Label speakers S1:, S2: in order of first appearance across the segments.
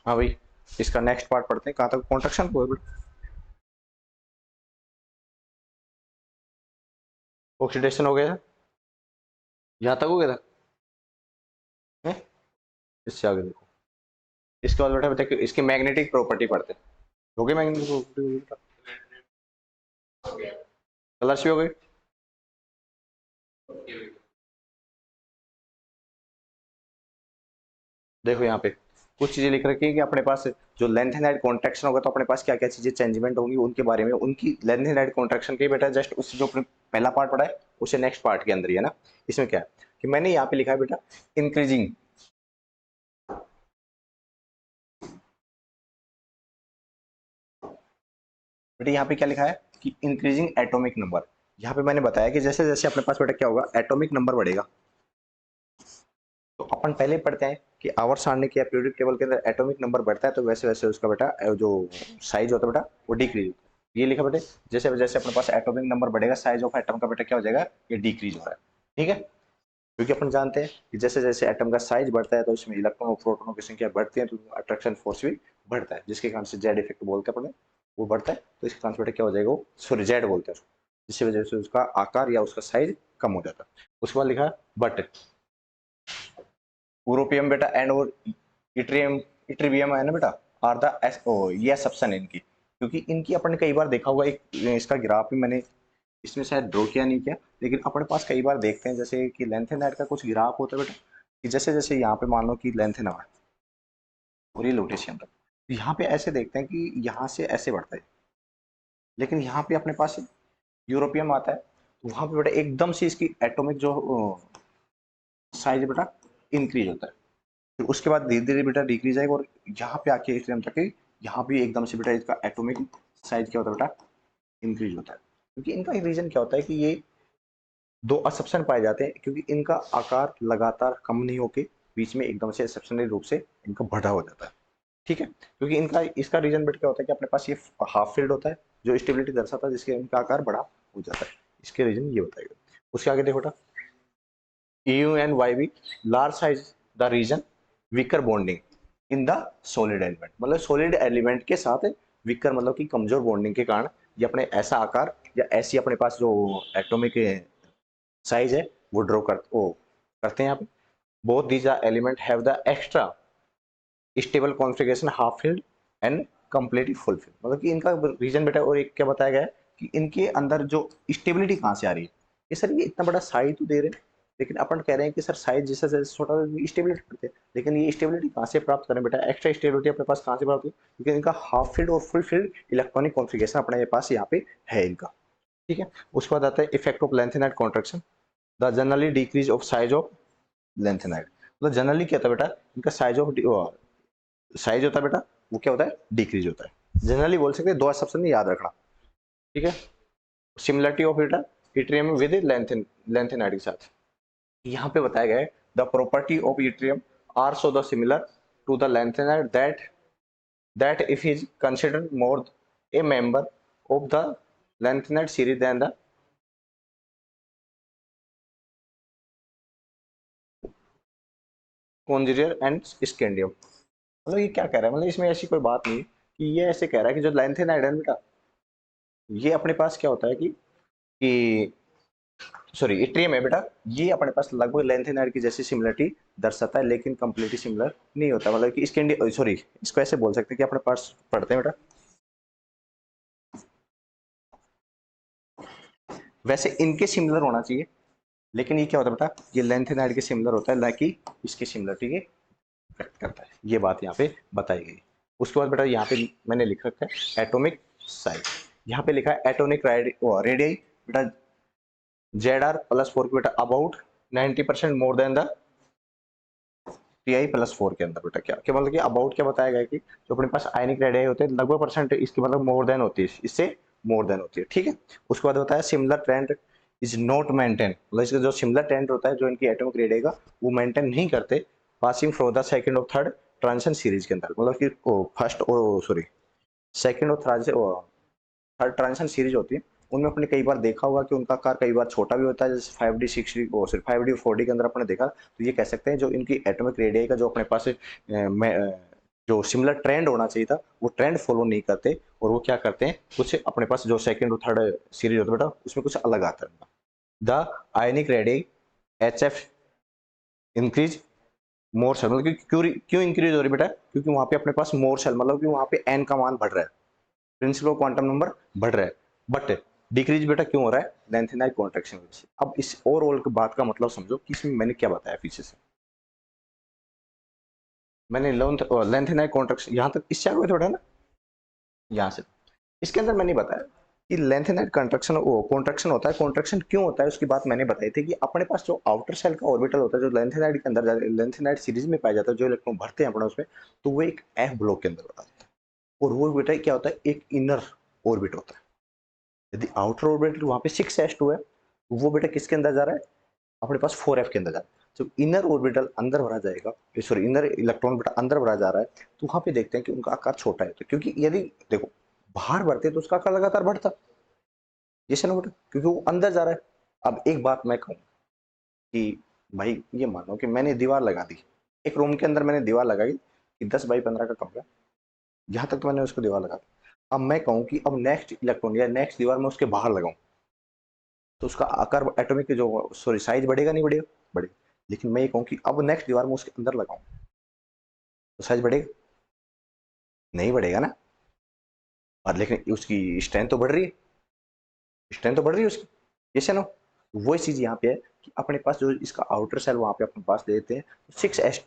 S1: हाँ भाई, इसका नेक्स्ट पार्ट पढ़ते हैं। कहाँ तक कॉन्ट्रैक्शन को है? ऑक्सीडेशन हो गया, यहाँ तक हो गया था। हैं? इससे आगे देखो। इसके बाद बेटा बताइए इसकी मैग्नेटिक प्रॉपर्टी पढ़ते हैं। हो गई मैग्नेटिक प्रॉपर्टी, कलर्स भी हो गई। देखो यहाँ पे कुछ चीजें लिख रखी है कि अपने पास जो लेंथ एंड हाइट कॉन्ट्रैक्शन होगा तो अपने पास क्या क्या चीजें चेंजमेंट होंगी उनके बारे में, उनकी लेंथ एंड हाइट कॉन्ट्रैक्शन के बेटा जस्ट उससे जो अपने पहला पार्ट पढ़ा है उसे नेक्स्ट पार्ट के अंदर ही है ना। इसमें क्या है कि मैंने यहाँ पे लिखा है बेटा इंक्रीजिंग, बेटा यहाँ पे क्या लिखा है कि इंक्रीजिंग एटॉमिक नंबर। यहाँ पे मैंने बताया कि जैसे जैसे अपने पास बेटा क्या होगा एटॉमिक नंबर बढ़ेगा, तो अपन पहले पढ़ते हैं कि आवर्त सारणी के पीरियोडिक टेबल के अंदर एटॉमिक नंबर बढ़ता है तो वैसे वैसे उसका बेटा जो साइज होता है बेटा वो डिक्रीज होता है। ये लिखा बेटे जैसे जैसे अपने पास एटॉमिक नंबर बढ़ेगा साइज ऑफ एटम का बेटा क्या हो जाएगा, ये डिक्रीज हो रहा है। ठीक है, क्योंकि अपन जानते हैं कि जैसे जैसे एटम का साइज बढ़ता है तो इसमें इलेक्ट्रॉन और प्रोटॉनों की संख्या बढ़ती है तो अट्रैक्शन फोर्स भी बढ़ता है, जिसके कारण से जेड इफेक्ट बोलते हैं अपने, वो बढ़ता है। तो इसके कारण से बेटा क्या हो जाएगा, वो सॉरी जेड बोलते हैं उसको, जिसकी वजह से उसका आकार या उसका साइज कम हो जाता है। उसके बाद लिखा बट यूरोपियम बेटा एंड और इट्रियम इट्रीबियम है ना बेटा आर द एस ओ ये एक्सेप्शन है इनकी, क्योंकि इनकी अपन ने कई बार देखा हुआ एक इसका ग्राफ भी मैंने इसमें शायद ड्रॉ किया नहीं किया, लेकिन अपने पास कई बार देखते हैं जैसे कि लेंथ एंड हाइट का कुछ ग्राफ होता है बेटा कि जैसे जैसे यहाँ पे मान लो कि लेंथ एंड हाइट और ये लोटेशियन तक, तो यहाँ पे ऐसे देखते हैं कि यहाँ से ऐसे बढ़ता है, लेकिन यहाँ पे अपने पास यूरोपियम आता है तो वहाँ पे बेटा एकदम से इसकी एटॉमिक जो साइज बेटा इंक्रीज होता है, फिर उसके बाद धीरे धीरे बेटा डिक्रीज आएगा और यहाँ पे आके इस टाइम तक यहाँ भी एकदम से बेटा इसका एटॉमिक साइज क्या होता है बेटा इंक्रीज होता है। क्योंकि इनका रीजन क्या होता है कि ये दो असप्शन पाए जाते हैं, क्योंकि इनका आकार लगातार कम नहीं होके बीच में एकदम से एक्सेप्शनल रूप से इनका बढ़ा हो जाता है। ठीक है, क्योंकि इनका इसका रीजन बेटा क्या होता है कि अपने पास ये हाफ फील्ड होता है जो स्टेबिलिटी दर्शाता है, जिसके इनका आकार बड़ा हो जाता है। इसके रीजन ये बताएगा। उसके आगे देखो बेटा EU and YB large size the region weaker bonding in the solid element, मतलब सॉलिड एलिमेंट के साथ वीकर मतलब कि कमजोर बॉन्डिंग के कारण ये अपने ऐसा आकार या ऐसी अपने पास जो एटॉमिक साइज है वो ड्रॉ करते हैं यहाँ पे। Both these element have the extra stable configuration half field and completely full field, मतलब कि इनका रीजन बेटा और एक क्या बताया गया है कि इनके अंदर जो स्टेबिलिटी कहाँ से आ रही है। ये सर ये इतना बड़ा साइज तो दे रहे हैं, लेकिन अपन कह रहे हैं कि सर साइज जैसे जैसे छोटा स्टेबिलिटी बढ़ती है, लेकिन ये स्टेबिलिटी कहाँ से प्राप्त करें बेटा, एक्स्ट्रा स्टेबिलिटी अपने पास कहाँ से प्राप्त होगी, क्योंकि इनका हाफ फील्ड और फुल फील्ड इलेक्ट्रॉनिक कॉन्फ़िगरेशन अपने पास यहाँ पे है इनका। ठीक है, उसके बाद आता है effect of length and height contraction, the generally decrease of size of length and height, मतलब जनरली क्या होता है बेटा इनका साइज होता है बेटा वो क्या होता है डिक्रीज होता है। जनरली बोल सकते हैं, दो सबसे नहीं याद रखना। ठीक है, सिमिलरिटी ऑफ बेटा yttrium with length and height के साथ यहाँ पे बताया गया है the property of yttrium are so the similar to the length and height that if is considered more a member of the length and height series then the कॉन्जिरियर and scandium. मतलब ये क्या कह रहा है, मतलब इसमें ऐसी कोई बात नहीं कि ये ऐसे कह रहा है कि जो लेंथ एंड हाइट है बेटा ये अपने पास क्या होता है कि सॉरी इट्रियम है बेटा ये अपने पास लगभग लेंथ एंड हाइट की जैसी सिमिलरिटी दर्शाता है, लेकिन कंप्लीटली सिमिलर नहीं होता, मतलब कि इसके सॉरी इसको ऐसे बोल सकते हैं कि अपने पास पढ़ते हैं बेटा वैसे इनके सिमिलर होना चाहिए, लेकिन ये क्या होता है बेटा ये लेंथ एंड हाइट के सिमिलर होता है ना कि इसकी सिमिलरिटी के व्यक्त करता है। ये बात यहाँ पे बताई गई। उसके बाद बेटा यहाँ पे मैंने लिख रखा है एटॉमिक साइज, यहाँ पे लिखा है एटॉमिक रेडियई बेटा ZR+4 बेटा about 90% more than the Ti+4 के अंदर बेटा क्या मतलब कि अबाउट क्या बताया गया कि जो अपने पास आयनिक रेडियाई होते हैं लगभग परसेंट इसकी मतलब मोर देन होती है, इससे मोर देन होती है। ठीक है, उसके बाद बताया similar trend is not maintain, मतलब इसका जो सिमिलर ट्रेंड होता है जो इनकी एटॉमिक रेडियाई का वो मेंटेन नहीं करते पासिंग फ्रॉम द सेकंड और थर्ड ट्रांजिशन सीरीज के अंदर, मतलब कि फर्स्ट और सॉरी सेकंड और थर्ड ट्रांजिशन सीरीज होती है उनमें अपने कई बार देखा होगा कि उनका आकार कई बार छोटा भी होता है, जैसे 5D 6D और सिर्फ 5D 4D के अंदर अपने देखा, तो ये कह सकते हैं जो इनकी एटॉमिक रेडियस का जो अपने पास जो सिमिलर ट्रेंड होना चाहिए था वो ट्रेंड फॉलो नहीं करते, और वो क्या करते हैं, कुछ अपने पास जो सेकंड और थर्ड सीरीज होता है बेटा उसमें कुछ अलग आता है। The ionic radius H F increase more shell, मतलब कि क्यों क्यों इंक्रीज हो रही बेटा, क्योंकि वहां पे अपने पास मोर सेल, मतलब कि वहां पे एन का मान बढ़ रहा है, प्रिंसिपल क्वांटम नंबर बढ़ रहा है, बट डिक्रीज बेटा क्यों हो रहा है, लेंथेनाइड कॉन्ट्रैक्शन की वजह से। अब इस ओवरऑल की बात का मतलब समझो कि इसमें मैंने क्या बताया पीछे से। मैंने लेंथेनाइड कॉन्ट्रैक्शन यहाँ तक इससे आगे थोड़ा ना, यहाँ से इसके अंदर मैंने बताया कि लेंथेनाइड कॉन्ट्रैक्शन कॉन्ट्रैक्शन होता है, कॉन्ट्रैक्शन क्यों होता है उसकी बात मैंने बताई थी कि अपने पास जो आउटर सेल का ऑर्बिटल होता है जो लेंथेनाइड के अंदर लेंथेनाइड सीरीज में पाया जाता है, जो इलेक्ट्रॉन भरते हैं अपना उसमें, तो वो एक एफ ब्लॉक के अंदर होता है, और वो बेटा क्या होता है, एक इनर ऑर्बिट होता है। यदि आउटर ऑर्बिटल वहां पे 6s2 है, तो वो बेटा किसके अंदर जा रहा है, अपने पास 4f के अंदर जा रहा है। जब इनर ऑर्बिटल अंदर भरा जाएगा, सॉरी इनर इलेक्ट्रॉन बेटा अंदर भरा जा रहा है, तो वहां पे देखते हैं कि उनका आकार छोटा है, तो क्योंकि यदि देखो बाहर बढ़ते तो उसका आकार लगातार बढ़ता, ये से ना बेटा, क्योंकि वो अंदर जा रहा है। अब एक बात मैं कहूँ कि भाई ये मानो कि मैंने दीवार लगा दी, एक रूम के अंदर मैंने दीवार लगाई कि 10 बाई 15 का कमरा, यहाँ तक तो मैंने उसको दीवार लगा दी। अब मैं कहूँ कि अब नेक्स्ट इलेक्ट्रॉन या नेक्स्ट दीवार में उसके बाहर लगाऊं, तो उसका आकार एटॉमिक जो सॉरी साइज बढ़ेगा नहीं बढ़ेगा, बढ़ेगा। लेकिन मैं ये कहूँ कि अब नेक्स्ट दीवार में उसके अंदर लगाऊं, तो साइज बढ़ेगा नहीं बढ़ेगा ना, और लेकिन उसकी स्ट्रेंथ तो बढ़ रही है, स्ट्रेंथ तो बढ़ रही है उसकी, जैसे ना वही चीज यहाँ पे है कि अपने पास जो इसका आउटर सेल वहां पे अपने पास देते हैं 6s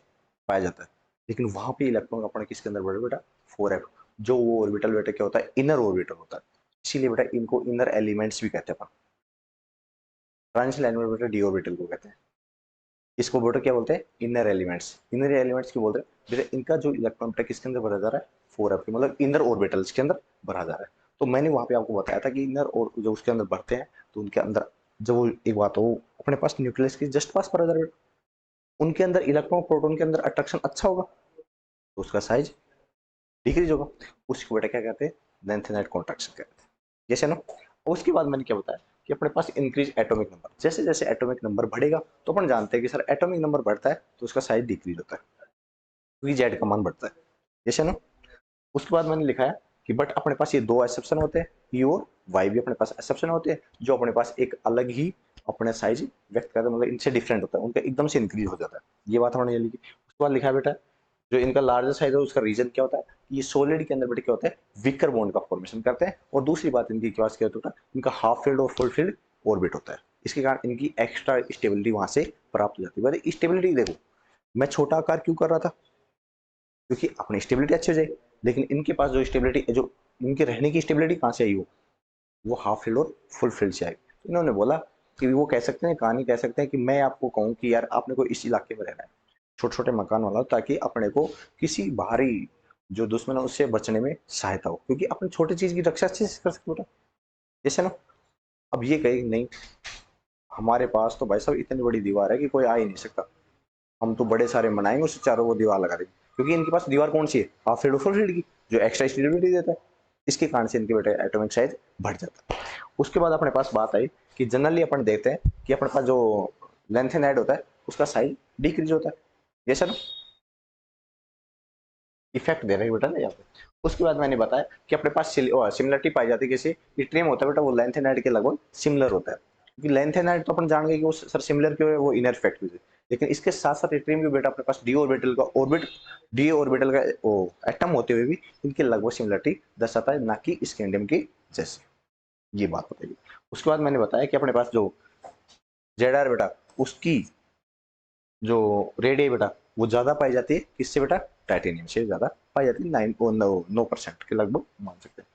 S1: पाया जाता है, लेकिन वहां पे इलेक्ट्रॉन अपने किसके अंदर बढ़े बेटा, 4f, जो वो ऑर्बिटल बेटा क्या होता है, इनर ऑर्बिटल होता है। इसीलिए बेटा इनको इनर एलिमेंट्स भी कहते हैं अपन, ट्रांजिशन एलिमेंट बेटा डी ऑर्बिटल को कहते हैं। इसको बेटा क्या बोलते हैं, इनर एलिमेंट्स। इनर एलिमेंट्स क्यों बोलते हैं बेटा, इनका जो इलेक्ट्रॉन बेटा किसके अंदर भरा जा रहा है, 4f के, मतलब इनर ऑर्बिटल्स के अंदर भरा जा रहा है। तो मैंने वहां पे आपको बताया था कि इनर और जो उसके अंदर भरते हैं, तो उनके अंदर जब वो एक बात हो अपने पास न्यूक्लियस के जस्ट पास भरा जा रहा है, उनके अंदर इलेक्ट्रॉन प्रोटॉन के अंदर अट्रैक्शन अच्छा होगा, तो उसका साइज डिक्रीज होगा, उसको बेटा क्या कहते हैं, लेंथेनाइड कॉन्ट्रैक्शन कहते हैं, जैसे ना। उसके बाद मैंने क्या बताया कि अपने पास इंक्रीज एटॉमिक नंबर, जैसे जैसे एटॉमिक नंबर बढ़ेगा तो अपन जानते हैं कि सर एटॉमिक नंबर बढ़ता है तो उसका साइज डिक्रीज होता है, क्योंकि जेड का मान बढ़ता है, जैसे ना। उसके बाद मैंने लिखा है कि बट अपने पास ये दो एक्सेप्शन होते हैं, ई और वाई भी अपने पास एक्सेप्शन होते हैं, जो अपने पास एक अलग ही अपने साइज व्यक्त करते हैं, मतलब इनसे डिफरेंट होता है, उनका एकदम से इंक्रीज हो जाता है, ये बात हमने ये लिखी। उसके बाद लिखा है बेटा जो इनका लार्जर साइज है उसका रीजन क्या होता है, ये सॉलिड के अंदर बेटा क्या होता है, वीकर बॉन्ड का फॉर्मेशन करते हैं, और दूसरी बात इनकी क्या होता है, इनका हाफ फील्ड और फुल फील्ड ऑर्बिट होता है, इसके कारण इनकी एक्स्ट्रा स्टेबिलिटी वहां से प्राप्त हो जाती है। स्टेबिलिटी देखो, मैं छोटा आकार क्यों कर रहा था, क्योंकि अपनी स्टेबिलिटी अच्छी हो जाए, लेकिन इनके पास जो स्टेबिलिटी जो इनके रहने की स्टेबिलिटी कहाँ से आई हो, वो हाफ फील्ड और फुल फील्ड से आई। तो इन्होंने बोला कि वो कह सकते हैं, कहानी कह सकते हैं कि मैं आपको कहूँ कि यार आपने को इस इलाके में रहना है, छोटे छोटे मकान वाला, ताकि अपने को किसी बाहरी जो दुश्मन है उससे बचने में सहायता हो, क्योंकि अपनी छोटी चीज की रक्षा अच्छे से कर सकते हो, जैसे ना। अब ये कहे नहीं, हमारे पास तो भाई साहब इतनी बड़ी दीवार है कि कोई आ ही नहीं सकता, हम तो बड़े सारे बनाएंगे उससे चारों को दीवार लगा देंगे, क्योंकि इनके पास दीवार कौन सी है, हाफ फील्ड फुल फील्ड की, जो एक्स्ट्रा स्टेबिलिटी देता है, इसके कारण से इनके बेटे एटॉमिक साइज बढ़ जाता है। उसके बाद अपने पास बात आई कि जनरली अपन देखते हैं कि अपने पास जो लेंथेनाइड होता है उसका साइज डिक्रीज होता है, जैसा ना इफेक्ट दे रहे हैं बेटा ना यहाँ पे। उसके बाद मैंने बताया कि अपने पास सिमिलरिटी पाई जाती है, जैसे इट्रियम होता है बेटा वो लेंथेनाइड के लगभग सिमिलर होता है, क्योंकि लेंथेनाइड तो अपन जान गए कि वो सर सिमिलर क्यों है, वो इनर इफेक्ट है, लेकिन इसके साथ साथ इट्रियम भी बेटा अपने पास डी ऑर्बिटल का एटम होते हुए भी इनके लगभग सिमिलरिटी दर्शाता है, ना कि स्कैंडियम की जैसे, ये बात बताइए। उसके बाद मैंने बताया कि अपने पास जो जेड आर बेटा उसकी जो रेड है बेटा वो ज्यादा पाई जाती है, किससे बेटा, टाइटेनियम से ज्यादा पाई जाती है, 9% के लगभग मान सकते हैं।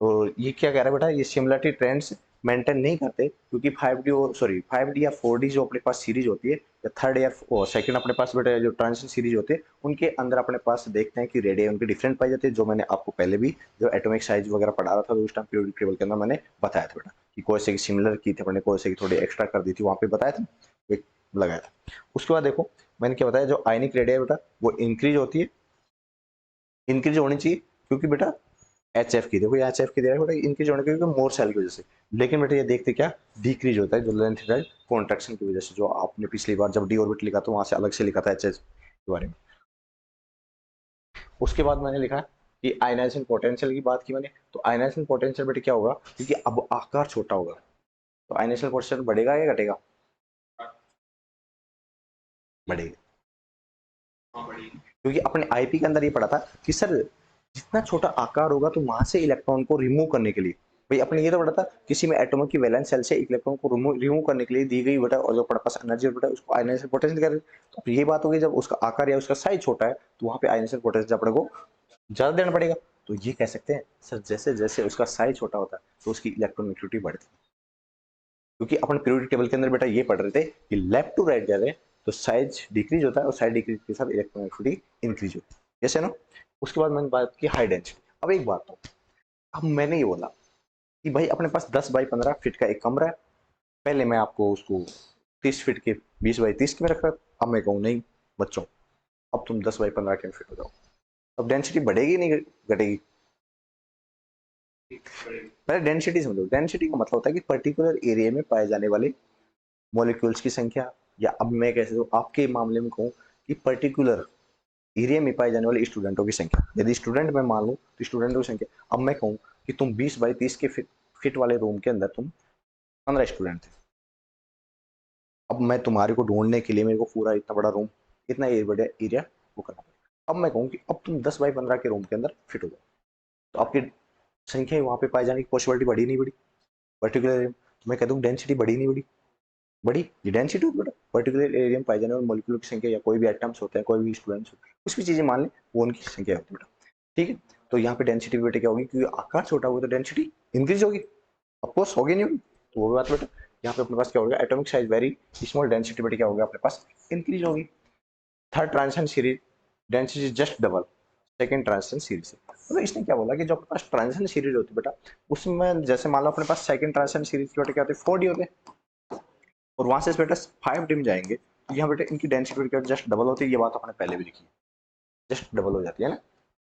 S1: तो ये क्या कह रहा है बेटा, ये सिमिलरिटी ट्रेंड्स मेंटेन नहीं करते, क्योंकि 5D और सॉरी 5D या 4D जो अपने पास सीरीज होती है, या थर्ड या सेकंड अपने पास बेटा जो ट्रांजिशन सीरीज होते हैं, उनके अंदर अपने पास देखते हैं कि रेडियस उनकी डिफरेंट पाई जाती है, जो मैंने आपको पहले भी जो एटॉमिक साइज वगैरह पढ़ा रहा था तो उस टाइम पीरियोडिक टेबल के अंदर मैंने बताया था बेटा, कि कौन से की सिमिलर की थी अपने, कौन से की थोड़ी एक्स्ट्रा कर दी थी, वहां पे बताया था, एक लगाया था। उसके बाद देखो मैंने क्या बताया, जो आयनिक रेडियस बेटा वो इंक्रीज होती है, इंक्रीज होनी चाहिए, क्योंकि बेटा एच एफ की देखो, एच एफ की देखो इंक्रीज होने की मोर सेल की वजह से, लेकिन बेटा ये देखते क्या डिक्रीज होता है, जो लेंथ कॉन्ट्रैक्शन की वजह से, जो आपने पिछली बार जब डी ऑर्बिट लिखा तो वहां से अलग से लिखा था एच एच के बारे में। उसके बाद मैंने लिखा कि आयनाइजेशन पोटेंशियल की बात की मैंने, तो आयनाइजेशन पोटेंशियल बेटे क्या होगा, क्योंकि अब आकार छोटा होगा तो आयनाइजेशन पोटेंशियल बढ़ेगा या घटेगा? बढ़ेगा। क्योंकि अपने आईपी के अंदर ये पढ़ा था कि सर जितना छोटा आकार होगा तो वहां से इलेक्ट्रॉन को रिमूव करने के लिए, भाई अपने ये तो पढ़ा था किसी में एटॉमिक की वैलेंस शेल से इलेक्ट्रॉन को रिमूव करने के लिए दी गई बेटा और जो अपने पास एनर्जी बेटा उसको आयनाइजेशन पोटेंशियल कह रहे हैं। तो ये बात होगी जब उसका आकार या उसका साइज छोटा है तो वहां पे आयनाइजेशन पोटेंशियल अपने को ज्यादा देना पड़ेगा। तो ये कह सकते हैं सर जैसे जैसे उसका साइज छोटा होता है तो उसकी इलेक्ट्रोनेगेटिविटी बढ़ती है, क्योंकि अपन पीरियोडिक टेबल के अंदर बेटा ये पढ़ रहे थे कि लेफ्ट टू राइट जा रहे हैं तो साइज डिक्रीज होता है और साइज डिक्रीज के साथ इलेक्ट्रोनेगेटिविटी इंक्रीज होती है, जैसे ना। उसके बाद मैंने बात की हाई डेंसिटी। अब एक बात तो, अब मैंने ये बोला कि भाई अपने पास 10 बाई 15 फीट का एक कमरा है, पहले मैं आपको उसको 30 फीट के 20 बाई 30 के में रख रहा था, अब मैं कहूँ नहीं बच्चों अब तुम 10 बाई 15 के में फिट हो जाओ, अब डेंसिटी बढ़ेगी नहीं घटेगी? पहले डेंसिटी समझो, डेंसिटी का मतलब होता है कि पर्टिकुलर एरिया में पाए जाने वाले मॉलिक्यूल्स की संख्या, या अब मैं कैसे तो आपके मामले में कहूँ कि पर्टिकुलर एरिया में पाए जाने वाले स्टूडेंटों की संख्या, यदि स्टूडेंट मैं मान लूँ तो स्टूडेंटों की संख्या, अब मैं कहूँ कि तुम 20 बाई 30 के फिट वाले रूम के अंदर तुम 15 स्टूडेंट थे, अब मैं तुम्हारे को ढूंढने के लिए मेरे को पूरा इतना बड़ा रूम इतना बड़ा एरिया वो करना पड़ेगा। अब मैं कहूँ कि अब तुम 10 बाई 15 के रूम के अंदर फिट हो जाओ, तो आपकी संख्या वहाँ पे पाए जाने की पॉसिबिलिटी बढ़ी नहीं बढ़ी? पर्टिकुलर एरिया तो मैं कहता हूँ डेंसिटी बढ़ी नहीं बढ़ी? बड़ी ये डेंसिटी बेटा पर्टिकुलर एरिया में पाए जाने वाले मॉलिक्यूल की संख्या या कोई भी एटम्स होते हैं कोई भी स्टूडेंट्स होते हैं कुछ भी चीजें मान लें वो उनकी संख्या होती है बेटा, ठीक है। तो यहाँ पे डेंसिटी बेटा क्या होगी, क्योंकि आकार छोटा होगा तो डेंसिटी इंक्रीज होगी, ऑफकोर्स होगी नहीं होगी, तो वो बात बेटा यहाँ पे अपने पास क्या होगा, atomic size very small, density बेटा क्या होगा अपने पास इंक्रीज होगी। Third transition series density just double second transition series से, मतलब इसने क्या बोला कि जो अपने पास ट्रांजिशन सीरीज होती है बेटा उसमें जैसे मान लो अपने पास सेकंड ट्रांजिशन सीरीज के बेटा क्या होते हैं 4D होते हैं और वहां से बेटा 5D में जाएंगे तो यहाँ बेटा इनकी डेंसिटी बेटा जस्ट डबल होती है, ये बात अपने पहले भी लिखी है, जस्ट डबल हो जाती है ना,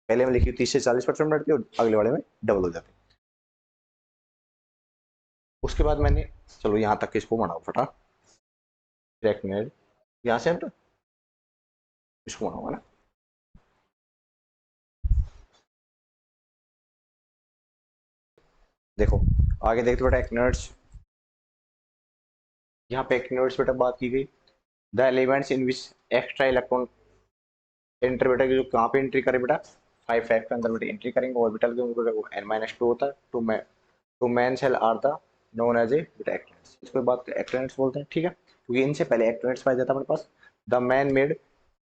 S1: पहले में लिखी 30 से 40% बढ़ती है और अगले वाले में डबल हो जाती है। उसके बाद मैंने चलो यहाँ तक इसको बनाओ फटा डायरेक्ट में यहाँ से हम तो इसको बनाऊंगा ना, देखो आगे देखते बेटा एक्टिनोइड्स, यहाँ पे एक्टिनोइड्स बेटा बात की गई, the elements in which extra electron enter बेटा जो कहाँ पे एंट्री करे बेटा 5 के अंदर बेटा एंट्री करेंगे, ऑर्बिटल के ऊपर वो n-2 होता है, two main shell are the known as ए बेटा एक्टिनोइड्स, इसको बात एक्टिनोइड्स बोलते हैं, ठीक है, क्योंकि इनसे पहले एक्टिनोइड्स पाया जाता है अपने पास। द मैन मेड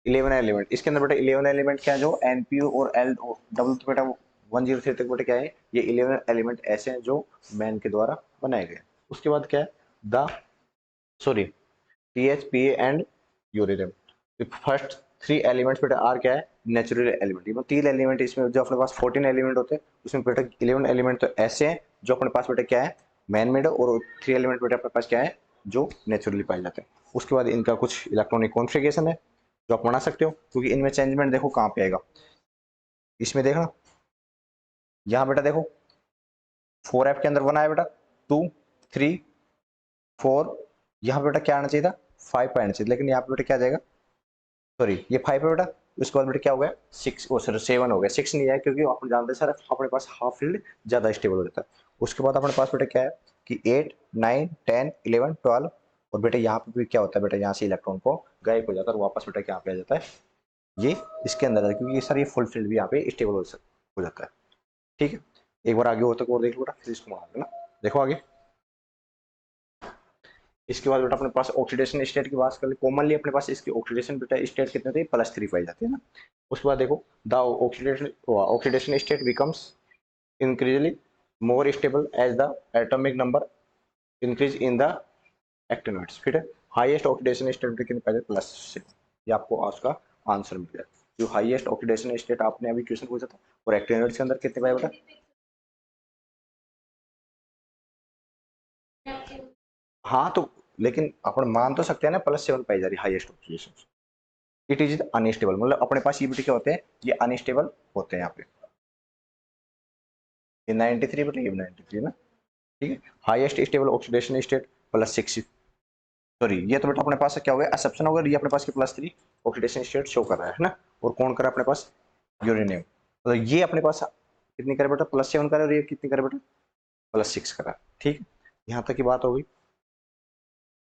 S1: 11 एलिमेंट, इसके अंदर बेटा 11 एलिमेंट क्या है जो NPO और L डबल तो बेटा 103 तक बेटा क्या है, ये 11 एलिमेंट ऐसे हैं जो मैन के द्वारा बनाए गए। उसके बाद क्या है the sorry THPA and uranium, first 3 elements बेटा आर क्या है नेचुरल एलिमेंट, ये 3 एलिमेंट इसमें जो अपने पास 14 एलिमेंट होते हैं उसमें बेटा 11 एलिमेंट तो ऐसे हैं जो अपने पास बेटा क्या है मैन मेड, और 3 एलिमेंट बेटा अपने पास क्या है जो नेचुरली पाए जाते हैं। उसके बाद इनका कुछ इलेक्ट्रॉनिक कॉन्फ़िगरेशन है जो आप बना सकते हो, क्योंकि इनमें चेंजमेंट देखो कहाँ पे आएगा, इसमें देखना यहाँ बेटा देखो 4F के अंदर बना है बेटा 2 3 4, यहाँ पे बेटा क्या आना चाहिए था 5 आना चाहिए, लेकिन यहाँ पे बेटा क्या जाएगा सॉरी ये 5 है बेटा, उसके बाद बेटा क्या हो गया 6 ओ सर 7 हो गया, 6 नहीं आया क्योंकि आप जानते हैं सर अपने पास हाफ फील्ड ज्यादा स्टेबल हो जाता है। उसके बाद अपने पास बेटा क्या है कि 8 9 10 11 12, और बेटा यहाँ पे भी क्या होता है बेटा यहाँ से इलेक्ट्रॉन को गायब हो जाता है और वापस बेटा क्या पे आ जाता है ये इसके अंदर, क्योंकि सर ये फुल फील्ड भी यहाँ पे स्टेबल हो जाता है, ठीक है। एक बार आगे और तक और देख लो बेटा फिर इसको मार देना, देखो आगे। इसके बाद बेटा अपने पास ऑक्सीडेशन स्टेट की बात कर ले, कॉमनली अपने पास इसकी ऑक्सीडेशन बेटा स्टेट कितने थे +3 पाई जाती है ना। उसके बाद देखो the oxidation state becomes increasingly more stable as the atomic number increase in the actinoids, फिर हाईएस्ट ऑक्सीडेशन स्टेट कितने पाए जाते +6, ये आपको उसका आंसर मिल जाए, जो हाईएस्ट ऑक्सीडेशन स्टेट आपने अभी क्वेश्चन पूछा था, और एक्टिनोइड्स के अंदर कितने पाए बेटा, हाँ तो लेकिन अपन मान तो सकते हैं ना +7 पाई जा रही highest oxidation, it is unstable, मतलब अपने पास ये क्या होते हैं ये अनस्टेबल होते हैं यहाँ पे, ये 93 बटे ये 93 ना, ठीक है। Highest stable oxidation state +6, sorry ये तो बेटा अपने पास क्या हो गया असप्शन हो गया, ये अपने पास के +3 ऑक्सीडेशन स्टेट शो कर रहा है ना, और कौन कर रहा है अपने पास यूरेनियम, तो ये अपने पास कितनी करे बेटा, +7 करे, और ये कितनी करे बेटा, +6 करा। ठीक, यहाँ तक की बात हो गई।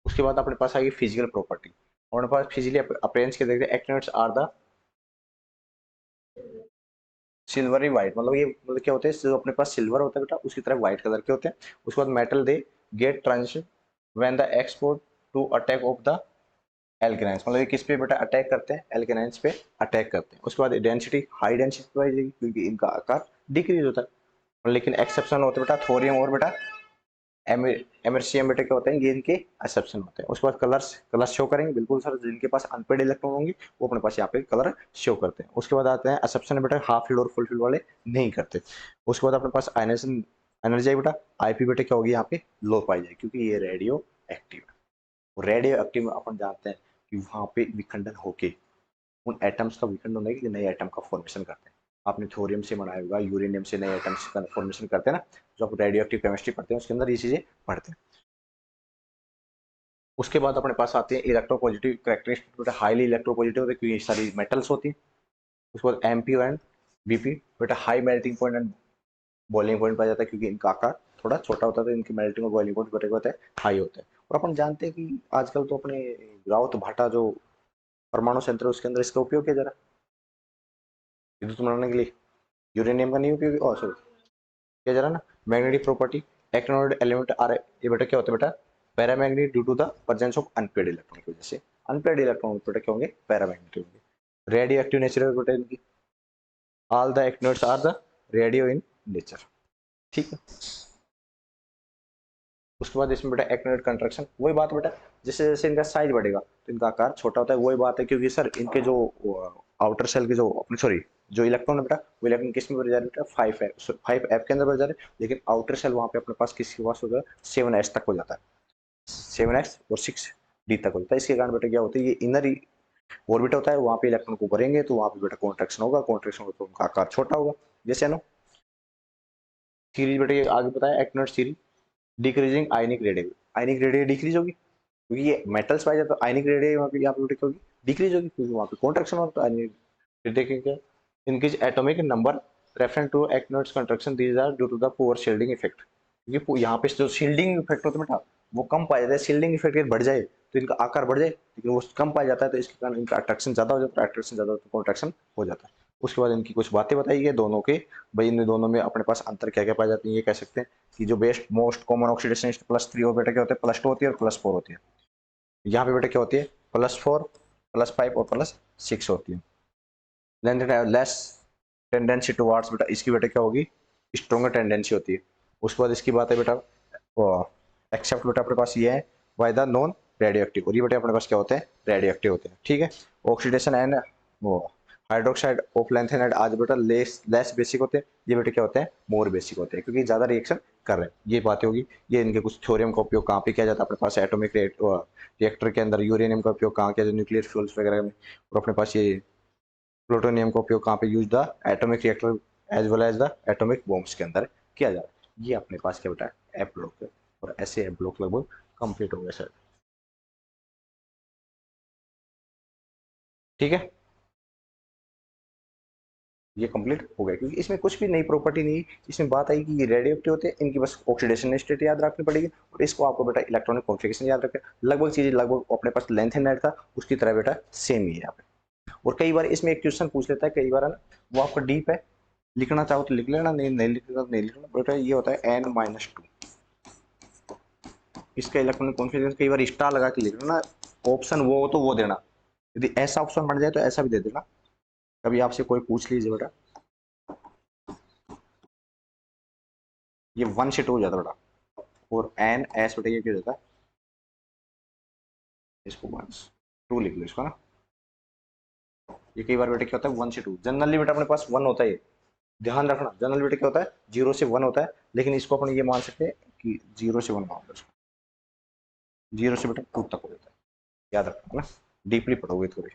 S1: उसके बाद अपने पास आएगी फिजिकल प्रॉपर्टी, और अपने पास फिजिकली अपीयरेंस के देखते हैं, actinoids are the silvery white, मतलब ये मतलब क्या होते हैं, जो अपने पास सिल्वर होता है बेटा उसकी तरह व्हाइट कलर के होते हैं। उसके बाद metal they get transition when the export to attack of the एल्केनाइंस, मतलब ये किस पे बेटा अटैक करते हैं, एल्केनाइंस पे अटैक करते हैं। उसके बाद डेंसिटी हाई डेंसिटी पाई जाएगी क्योंकि इनका आकार डिक्रीज होता है। लेकिन एक्सेप्शन होते हैं बेटा थोरियम और बेटा एमरसीएम बेटा क्या होते हैं, ये इनके एक्सेप्शन होते हैं। उसके बाद कलर्स शो करेंगे, बिल्कुल सर, जिनके पास अनपेड इलेक्ट्रॉन होंगे वो अपने पास यहाँ पे कलर शो करते हैं। उसके बाद आते हैं एक्सेप्शन बेटा हाफ फील्ड और फुल फील्ड वाले नहीं करते। उसके बाद अपने पास आयनाइजेशन एनर्जी है बेटा, आईपी बेटा क्या होगी यहाँ पे लो पाई जाएगी क्योंकि ये रेडियो एक्टिव है। और रेडियो एक्टिव में अपन जानते हैं कि वहाँ पे विखंडन होके उन एटम्स का विखंडन होने के नए एटम का फॉर्मेशन करते हैं। आपने थोरियम से बनाया होगा, यूरेनियम से नए एटम्स का फॉर्मेशन करते हैं ना, जो आप रेडियो एक्टिव केमिस्ट्री पढ़ते हैं उसके अंदर ये चीजें पढ़ते हैं। उसके बाद अपने पास आते हैं इलेक्ट्रोपॉजिटिव कैरेक्टरिस्टिक बेटा, हाईली इलेक्ट्रोपॉजिटिव होते हैं क्योंकि ये सारी मेटल्स होती हैं। उसके बाद एमपी एंड बीपी बेटा, high melting point and boiling point पाया जाता है क्योंकि इनका आकार थोड़ा छोटा होता है, तो इनकी मेल्टिंग और बॉइलिंग पॉइंट बेटा होता है हाई होता है। और अपन जानते हैं कि आजकल तो अपने राउत भाटा जो परमाणु संयंत्र उसके अंदर इसका उपयोग किया जा रहा है विद्युत बनाने के लिए, यूरेनियम का नहीं उपयोग, और सॉरी किया जा रहा है ना। Magnetic property actinoid element are, ये बेटा क्या होता है बेटा, paramagnetic due to the presence of unpaired electron की वजह से। अनपेड इलेक्ट्रॉन बेटा क्या होंगे, पैरामैग्नेटिक होंगे। रेडियो एक्टिव नेचर बेटा इनकी, all the actinoids are the radio in nature. ठीक है, उसके बाद इसमें बेटा एक्टिनोइड कंट्रैक्शन, वही बात बेटा, जैसे जैसे इनका साइज बढ़ेगा तो इनका आकार छोटा होता है, वही बात है क्योंकि सर इनके जो आउटर सेल के जो अपने सॉरी जो इलेक्ट्रॉन है बेटा, वो इलेक्ट्रॉन किस में बढ़ जा रहे हैं बेटा, 5f के अंदर बढ़ जा रहे हैं, लेकिन आउटर सेल वहाँ पे अपने पास किसके पास होगा, 7s तक हो जाता है, 7s और 6d तक हो जाता है। इसके कारण बेटा क्या होता है, ये इनर ऑर्बिट होता है, वहाँ पे इलेक्ट्रॉन को भरेंगे तो वहाँ पे बेटा कॉन्ट्रैक्शन होगा, कॉन्ट्रैक्शन होगा तो उनका आकार छोटा होगा। जैसे नो सीरीज बेटा ये आगे बताया actinoid series decreasing ionic radius, ionic radius decrease होगी क्योंकि ये मेटल्स पाए जाते, तो आयनिक रेडियस वहाँ पे यहाँ पे क्या होगी, डिक्रीज होगी क्योंकि वहाँ पे कॉन्ट्रैक्शन होता है। आयनिक देखेंगे increase atomic number reference to actinoids contraction, these are due to the poor shielding effect, क्योंकि यहाँ पे जो शील्डिंग इफेक्ट होता है बेटा वो कम पाया जाता है। शील्डिंग इफेक्ट बढ़ जाए तो इनका आकार बढ़ जाए, लेकिन वो कम पाया जाता है तो इसके कारण इनका अट्रैक्शन ज्यादा हो जाता है, अट्रैक्शन ज्यादा होता है कॉन्ट्रैक्शन हो जाता है। उसके बाद इनकी कुछ बातें बताई गई दोनों के, भाई इन दोनों में अपने पास अंतर क्या क्या पाए जाते हैं, ये कह सकते हैं कि जो बेस्ट मोस्ट कॉमन ऑक्सीडेशन +3 और बेटा क्या होता है +2 होती है और +4 होती है। यहाँ पे बेटा क्या होती है +4 +5 और +6 होती है। देन लेस टेंडेंसी टुवार्ड्स बेटा, इसकी बेटा क्या होगी, स्ट्रॉन्गर टेंडेंसी होती है। उसके बाद इसकी बात है बेटा एक्सेप्ट बेटा अपने पास ये है by the non radio active, और ये बेटा अपने पास क्या होते हैं रेडियो एक्टिव होते हैं। ठीक है, ऑक्सीडेशन एंड वो हाइड्रोक्साइड ऑफ लैंथेनाइड आज बेटा लेस बेसिक होते हैं, ये बेटा क्या होते हैं मोर बेसिक होते हैं क्योंकि ज्यादा रिएक्शन कर रहे हैं। ये बातें होगी, ये इनके कुछ थ्योरम का उपयोग कहाँ पे किया जाता है अपने पास एटॉमिक रिएक्टर के अंदर, यूरेनियम का उपयोग कहाँ किया जाता है न्यूक्लियर फ्यूल्स वगैरह में, और अपने पास ये प्लूटोनियम का उपयोग कहाँ पे use the atomic reactor as well as the atomic bombs के अंदर किया जा रहा है। ये अपने पास क्या बेटा एप ब्लॉक है, और ऐसे एप ब्लॉक लगभग कंप्लीट हो गए सर। ठीक है, ये कंप्लीट हो गया क्योंकि इसमें कुछ भी नई प्रॉपर्टी नहीं, इसमें बात आई कि ये रेडियो एक्टिव होते हैं, इनकी बस ऑक्सीडेशन स्टेट याद रखनी पड़ेगी, और इसको आपको बेटा इलेक्ट्रॉनिक कॉन्फ़िगरेशन याद रखें। लगभग चीजें लगभग अपने पास लेंथ एंड था उसकी तरह बेटा सेम ही है यहाँ पे। और कई बार इसमें एक क्वेश्चन पूछ लेता है, कई बार है ना वो आपका डीप है, लिखना चाहो तो लिख लेना, नहीं नहीं लिखना तो नहीं लिखना बेटा। ये होता है n-2, इसका इलेक्ट्रॉनिक कॉन्फ़िगरेशन कई बार स्टार लगा के लिख लेना, ऑप्शन वो हो तो वो देना, यदि ऐसा ऑप्शन बन जाए तो ऐसा भी दे देना। कभी आपसे कोई पूछ लीजिए बेटा, ये 1 से 2 हो जाता बेटा, और एन एस बेटा ये क्या हो जाता है, इसको 1 2 लिख लो इसको ना। ये कई बार बेटा क्या होता है 1 से 2, जनरली बेटा अपने पास 1 होता है, ध्यान रखना जनरल बेटा क्या होता है 0 से 1 होता है, लेकिन इसको अपन ये मान सकते हैं कि 0 से 1 मान लो इसको, 0 से बेटा 2 तक हो जाता है, याद रखना ना, डीपली पढ़ोगे थोड़ी।